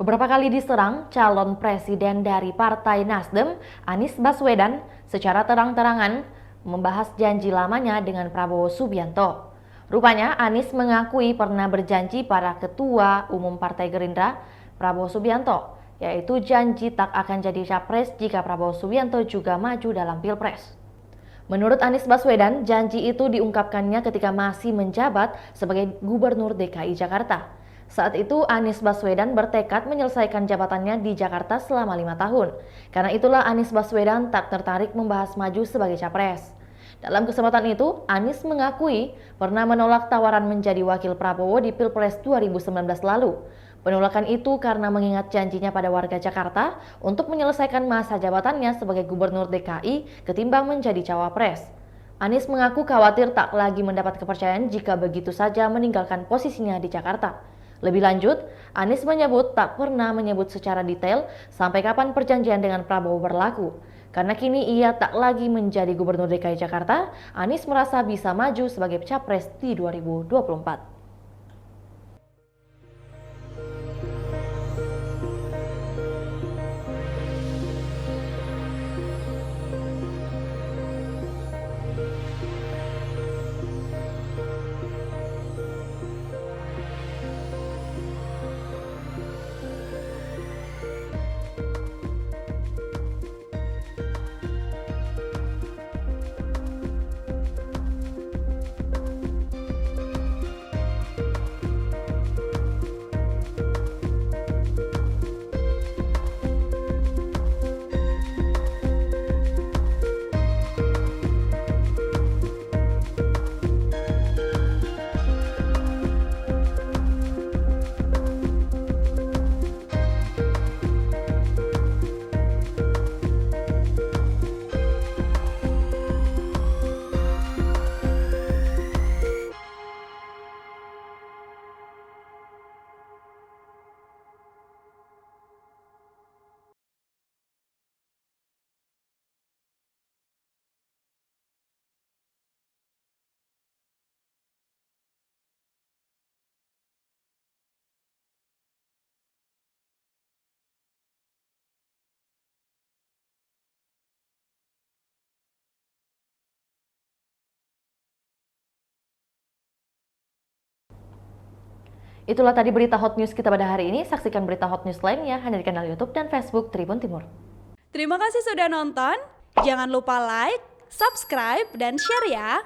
Beberapa kali diserang calon presiden dari Partai Nasdem, Anies Baswedan, secara terang-terangan membahas janji lamanya dengan Prabowo Subianto. Rupanya Anies mengakui pernah berjanji para Ketua Umum Partai Gerindra, Prabowo Subianto, yaitu janji tak akan jadi capres jika Prabowo Subianto juga maju dalam Pilpres. Menurut Anies Baswedan, janji itu diungkapkannya ketika masih menjabat sebagai Gubernur DKI Jakarta. Saat itu Anies Baswedan bertekad menyelesaikan jabatannya di Jakarta selama 5 tahun. Karena itulah Anies Baswedan tak tertarik membahas maju sebagai capres. Dalam kesempatan itu, Anies mengakui pernah menolak tawaran menjadi wakil Prabowo di Pilpres 2019 lalu. Penolakan itu karena mengingat janjinya pada warga Jakarta untuk menyelesaikan masa jabatannya sebagai Gubernur DKI ketimbang menjadi cawapres. Anies mengaku khawatir tak lagi mendapat kepercayaan jika begitu saja meninggalkan posisinya di Jakarta. Lebih lanjut, Anies menyebut tak pernah menyebut secara detail sampai kapan perjanjian dengan Prabowo berlaku. Karena kini ia tak lagi menjadi Gubernur DKI Jakarta, Anies merasa bisa maju sebagai capres di 2024. Itulah tadi berita hot news kita pada hari ini. Saksikan berita hot news lainnya hanya di kanal YouTube dan Facebook Tribun Timur. Terima kasih sudah nonton. Jangan lupa like, subscribe, dan share ya.